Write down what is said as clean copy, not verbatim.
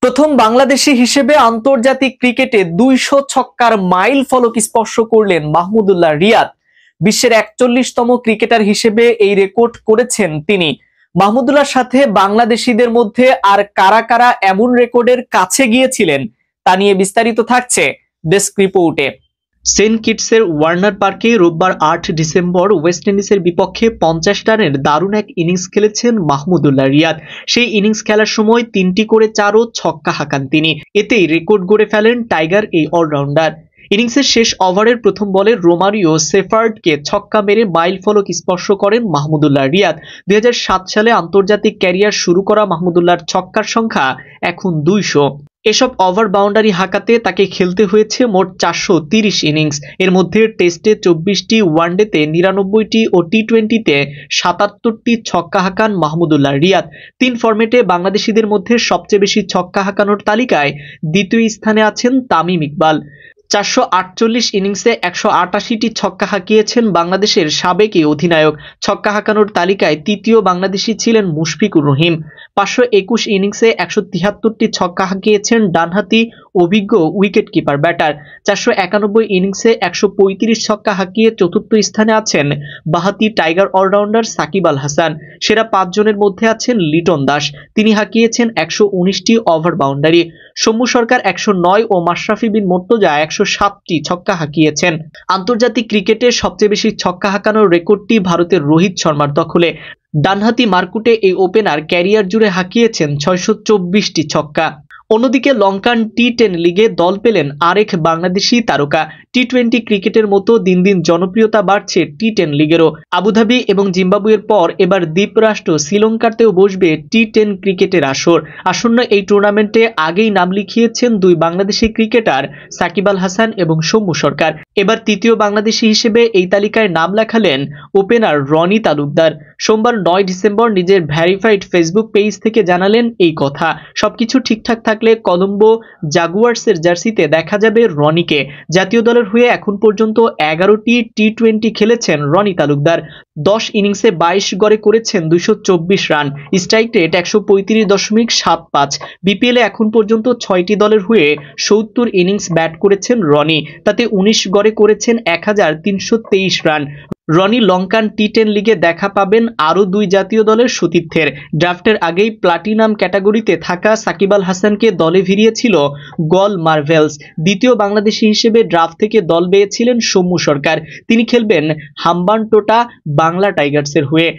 প্রথম বাংলাদেশি হিসেবে আন্তর্জাতিক ক্রিকেটে ২০০ ছক্কার মাইল ফলক স্পর্শ করলেন মাহমুদুল্লাহ রিয়াদ। বিশ্বের ৪১তম ক্রিকেটার হিসেবে এই রেকর্ড করেছেন তিনি। মাহমুদুল্লাহর সাথে বাংলাদেশিদের মধ্যে আর কারা কারা এমন রেকর্ডের কাছে গিয়েছিলেন তা নিয়ে বিস্তারিত থাকছে ডেস্ক রিপোর্টে। সেন্ট কিটসের ওয়ার্নার পার্কে রোববার ৮ ডিসেম্বর ওয়েস্ট ইন্ডিজের বিপক্ষে ৫০ রানের দারুণ এক ইনিংস খেলেছেন মাহমুদুল্লাহ রিয়াদ। সেই ইনিংস খেলার সময় ৩টি করে ৪ ও ছক্কা হাঁকান তিনি। এতেই রেকর্ড গড়ে ফেলেন টাইগার এই অলরাউন্ডার। ইনিংসের শেষ ওভারের প্রথম বলে রোমারিও সেফার্ডকে ছক্কা মেরে মাইল ফলক স্পর্শ করেন মাহমুদুল্লাহ রিয়াদ। ২০০৭ সালে আন্তর্জাতিক ক্যারিয়ার শুরু করা মাহমুদুল্লাহর ছক্কার সংখ্যা এখন ২০০। এসব ওভার বাউন্ডারি হাঁকাতে তাকে খেলতে হয়েছে মোট ৪৩০ ইনিংস। এর মধ্যে টেস্টে ২৪টি, ওয়ানডেতে ৯৯টি ও টি-টোয়েন্টিতে ৭৭টি ছক্কা হাঁকান মাহমুদুল্লাহ রিয়াদ। ৩ ফরম্যাটে বাংলাদেশিদের মধ্যে সবচেয়ে বেশি ছক্কা হাঁকানোর তালিকায় দ্বিতীয় স্থানে আছেন তামিম ইকবাল। ৪৪৮ ইনিংসে ১৮৮টি ছক্কা হাঁকিয়েছেন বাংলাদেশের সাবেক এই অধিনায়ক। ছক্কা হাঁকানোর তালিকায় তৃতীয় বাংলাদেশি ছিলেন মুশফিকুর রহিম। ৫২১ ইনিংসে ১৭৩টি ছক্কা হাঁকিয়েছেন ডানহাতি অভিজ্ঞ উইকেট কিপার ব্যাটার। ৪৯১ ইনিংসে ১৩৫ ছক্কা হাঁকিয়ে চতুর্থ স্থানে আছেন বাঁহাতি টাইগার অলরাউন্ডার সাকিব আল হাসান। সেরা ৫ জনের মধ্যে আছেন লিটন দাস, তিনি হাঁকিয়েছেন ১১৯টি ওভার বাউন্ডারি। সৌম্য সরকার ১০৯ ও মাশরাফি বিন মুর্তজা ১০৭টি ছক্কা হাঁকিয়েছেন। আন্তর্জাতিক ক্রিকেটে সবচেয়ে বেশি ছক্কা হাঁকানোর রেকর্ডটি ভারতের রোহিত শর্মার দখলে। ডানহাতি মারকুটে এই ওপেনার ক্যারিয়ার জুড়ে হাঁকিয়েছেন ৬২৪টি ছক্কা। অন্যদিকে লঙ্কান টি-10 লিগে দল পেলেন আরেক বাংলাদেশি তারকা। টি-20 ক্রিকেটের মতো দিন দিন জনপ্রিয়তা বাড়ছে টি-10 লিগেরও। আবুধাবি এবং জিম্বাবুয়ের পর এবার দ্বীপরাষ্ট্র শ্রীলঙ্কাতেও বসবে টি-10 ক্রিকেটের আসর। আসন্ন এই টুর্নামেন্টে আগেই নাম লিখিয়েছেন ২ বাংলাদেশি ক্রিকেটার সাকিব আল হাসান এবং সৌম্য সরকার। এবার তৃতীয় বাংলাদেশি হিসেবে এই তালিকায় নাম লেখালেন ওপেনার রনি তালুকদার। সোমবার ৯ ডিসেম্বর নিজের ভেরিফাইড ফেসবুক পেজ থেকে জানালেন এই কথা। সবকিছু ঠিকঠাক থাকলে কলম্বো জাগুয়ার্সের জার্সিতে দেখা যাবে রনিকে। জাতীয় দলের হয়ে এখন পর্যন্ত ১১টি টি-20 খেলেছেন রনি তালুকদার। ১০ ইনিংসে ২২ গড়ে করেছেন ২২৪ রান, স্ট্রাইক রেট ১৩৫.৭৫। বিপিএলে এখন পর্যন্ত ৬টি দলের হয়ে ৭০ ইনিংস ব্যাট করেছেন রনি, তাতে ১৯ গড়ে করেছেন ১৩২৩ রান। রনি লঙ্কান টি-10 লিগে দেখা পাবেন আরও ২ জাতীয় দলের সতীর্থের। ড্রাফটের আগেই প্লাটিনাম ক্যাটাগরিতে থাকা সাকিব আল হাসানকে দলে ভিড়িয়েছিল গল মার্ভেলস। দ্বিতীয় বাংলাদেশি হিসেবে ড্রাফট থেকে দল পেয়েছিলেন সৌম্য সরকার। তিনি খেলবেন হাম্বানটোটা বাংলা টাইগার্সের হয়ে।